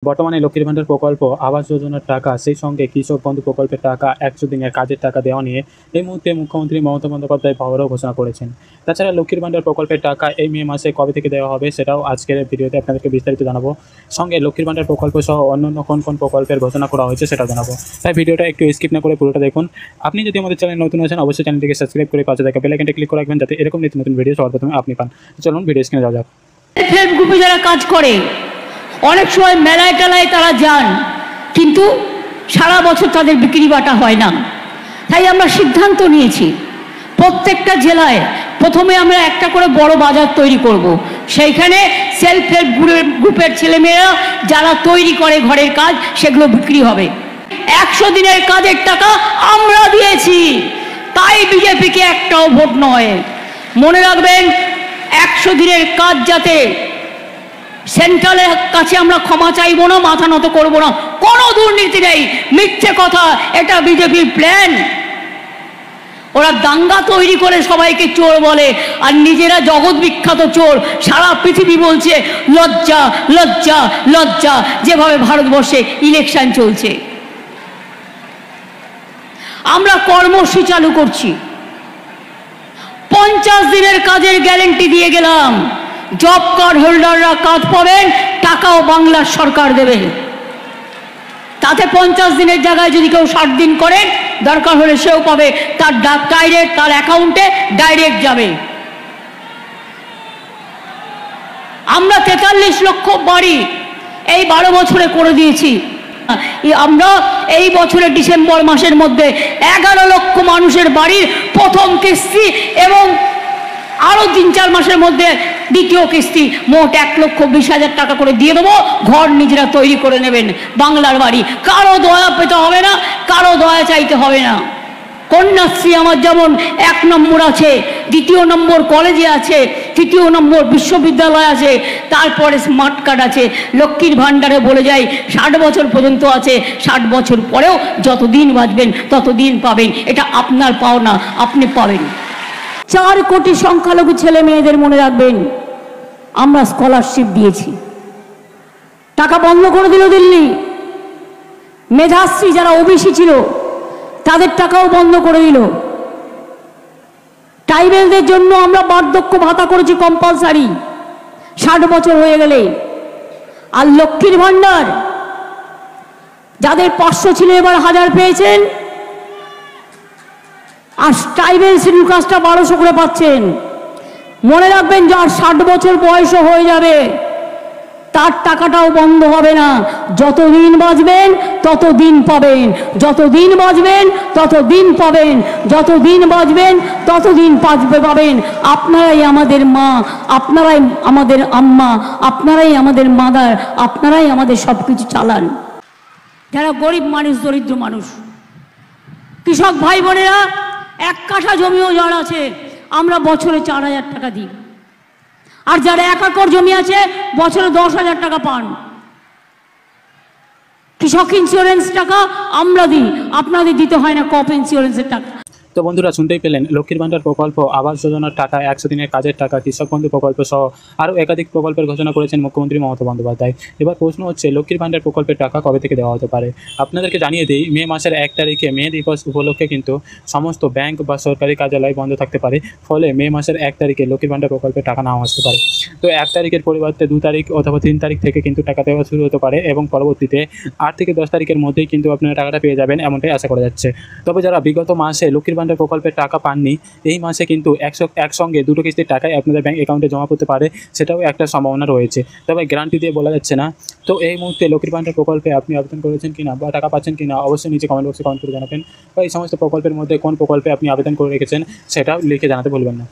বর্তমানে লক্ষ্মীর ভাণ্ডার প্রকল্প, আবাস যোজনার টাকা, সেই সঙ্গে কৃষক বন্ধু প্রকল্পের টাকা, 100 দিনের কাজের টাকা দেওয়া নিয়ে এই মুহূর্তে মুখ্যমন্ত্রী মমতা বন্দ্যোপাধ্যায় বড় ঘোষণা করেছেন। তাছাড়া লক্ষ্মীর ভাণ্ডার প্রকল্পের টাকা এই মে মাসে কবে থেকে দেওয়া হবে সেটাও আজকের ভিডিওতে আপনাদেরকে বিস্তারিত জানাবো। সঙ্গে লক্ষ্মীর ভাণ্ডার প্রকল্প সহ অন্যান্য কোন কোন প্রকল্পের ঘোষণা করা হয়েছে সেটাও জানাবো। তাই ভিডিওটা একটু স্কিপ না করে পুরোটা দেখুন। আপনি যদি আমাদের চ্যানেলে নতুন আছেন অবশ্যই চ্যানেলটিকে সাবস্ক্রাইব করে পাশে থাকা বেল আইকনটা ক্লিক করে রাখবেন, যাতে এরকম নিত্য নতুন ভিডিও সবার প্রথমে আপনি পান। চলুন ভিডিও স্ক্রিনে যাওয়া যাক। হেল্প গ্রুপে যারা কাজ করে অনেক সময় মেলায় টেলায় তারা যান, কিন্তু সারা বছর তাদের বিক্রি বাটা হয় না। তাই আমরা সিদ্ধান্ত নিয়েছি প্রত্যেকটা জেলায় প্রথমে আমরা একটা করে বড় বাজার তৈরি করব। সেইখানে সেলফ হেল্প গ্রুপের ছেলেমেয়েরা যারা তৈরি করে ঘরের কাজ সেগুলো বিক্রি হবে। 100 দিনের কাজের টাকা আমরা দিয়েছি, তাই বিজেপিকে একটাও ভোট নয়। মনে রাখবেন, 100 দিনের কাজ যাতে সেন্ট্রালের কাছে আমরা ক্ষমা চাইব না, মাথা নত করব না। কোনো দুর্নীতি নেই, মিথ্যে কথা, এটা বিজেপির প্ল্যান। ওরা দাঙ্গা তৈরি করে সবাইকে চোর বলে, আর নিজেরা জগৎ বিখ্যাত চোর। সারা পৃথিবী বলছে লজ্জা লজ্জা লজ্জা, যেভাবে ভারতবর্ষে ইলেকশন চলছে। আমরা কর্মসূচি চালু করছি, 50 দিনের কাজের গ্যারেন্টি দিয়ে গেলাম। জব কার্ড হোল্ডাররা কাজ পাবেন, টাকাও বাংলার সরকার দেবে। তাতে 50 দিনের জায়গায় যদি কেউ 60 দিন করেন, দরকার হলে সেও পাবে, তার ডাইরেক্ট তার অ্যাকাউন্টে ডাইরেক্ট যাবে। আমরা 43 লক্ষ বাড়ি এই 12 বছরে করে দিয়েছি। আমরা এই বছরের ডিসেম্বর মাসের মধ্যে 11 লক্ষ মানুষের বাড়ির প্রথম কিস্তি এবং আরো 3-4 মাসের মধ্যে দ্বিতীয় কিস্তি, মোট 1,20,000 টাকা করে দিয়ে দেবো। ঘর নিজেরা তৈরি করে নেবেন, বাংলার বাড়ি। কারো দয়া পেতে হবে না, কারো দয়া চাইতে হবে না। কন্যাশ্রী আমার যেমন 1 নম্বর আছে, 2 নম্বর কলেজে আছে, 3 নম্বর বিশ্ববিদ্যালয় আছে, তারপরে স্মার্ট কার্ড আছে। লক্ষ্মীর ভাণ্ডারে বলে যাই 60 বছর পর্যন্ত আছে, 60 বছর পরেও যতদিন বাঁচবেন ততদিন পাবেন। এটা আপনার পাওনা, আপনি পাবেন। 4 কোটি সংখ্যালঘু ছেলে মেয়েদের মনে রাখবেন আমরা স্কলারশিপ দিয়েছি। টাকা বন্ধ করে দিল দিল্লি। মেধাশ্রী যারা ওবিসি ছিল তাদের টাকাও বন্ধ করে দিল। ট্রাইবেলদের জন্য আমরা বার্ধক্য ভাতা করেছি কম্পালসারি 60 বছর হয়ে গেলে। আর লক্ষ্মীর ভাণ্ডার যাদের 500 ছিল এবার 1000 পেয়েছেন, আর ট্রাইবেল শিডিউল কাস্টটা 1200 করে পাচ্ছেন। মনে রাখবেন, যার 60 বছর বয়স হয়ে যাবে তার টাকাটাও বন্ধ হবে না। যতদিন বাঁচবেন ততদিন পাবেন, যতদিন বাঁচবেন ততদিন পাবেন, যতদিন বাঁচবেন ততদিন পাবেন। আপনারাই আমাদের মা, আপনারাই আমাদের আম্মা, আপনারাই আমাদের মাদার, আপনারাই আমাদের সব কিছু চালান। যারা গরিব মানুষ, দরিদ্র মানুষ, কৃষক ভাই বোনেরা, 1 কাঠা জমিও যার আছে আমরা বছরে 4,000 টাকা দিই। আর যারা 1 একর জমি আছে বছরে 10,000 টাকা পান। কৃষক ইন্স্যুরেন্স টাকা আমরা দিই, আপনাদের দিতে হয় না ক্রপ ইন্স্যুরেন্সের টাকা। তো বন্ধুরা, শুনতেই পেলেন, লক্ষ্মীর ভাণ্ডার প্রকল্প, আবাস যোজনার টাকা, 100 দিনের কাজের টাকা, কৃষক বন্ধু প্রকল্প সহ আরও একাধিক প্রকল্পের ঘোষণা করেছেন মুখ্যমন্ত্রী মমতা বন্দ্যোপাধ্যায়। এবার প্রশ্ন হচ্ছে, লক্ষ্মীর ভাণ্ডার প্রকল্পের টাকা কবে থেকে দেওয়া হতে পারে? আপনাদেরকে জানিয়ে দিই, মে মাসের 1 তারিখে মে দিবস উপলক্ষে কিন্তু সমস্ত ব্যাংক বা সরকারি কার্যালয় বন্ধ থাকতে পারে। ফলে মে মাসের 1 তারিখে লক্ষ্মীর ভাণ্ডার প্রকল্পের টাকা নাও আসতে পারে। তো 1 তারিখের পরিবর্তে 2 তারিখ অথবা 3 তারিখ থেকে কিন্তু টাকা দেওয়া শুরু হতে পারে, এবং পরবর্তীতে 8 থেকে 10 তারিখের মধ্যেই কিন্তু আপনারা টাকাটা পেয়ে যাবেন, এমনটাই আশা করা যাচ্ছে। তবে যারা বিগত মাসে লক্ষ্মীর ভাণ্ডার প্রকল্পের টাকা পাননি, এই মাসে কিন্তু একসঙ্গে 2টো কিস্তির টাকায় আপনাদের ব্যাংক অ্যাকাউন্টে জমা করতে পারে, সেটাও একটা সম্ভাবনা রয়েছে। তবে গ্যারান্টি দিয়ে বলা যাচ্ছে না। তো এই মুহূর্তে লক্ষ্মীর ভাণ্ডার প্রকল্পে আপনি আবেদন করেছেন কিনা বা টাকা পাচ্ছেন কিনা অবশ্যই নিচে কমেন্ট বক্সে কমেন্ট করে জানাবেন, বা এই সমস্ত প্রকল্পের মধ্যে কোন প্রকল্পে আপনি আবেদন করে রেখেছেন সেটাও লিখে জানাতে ভুলবেন না।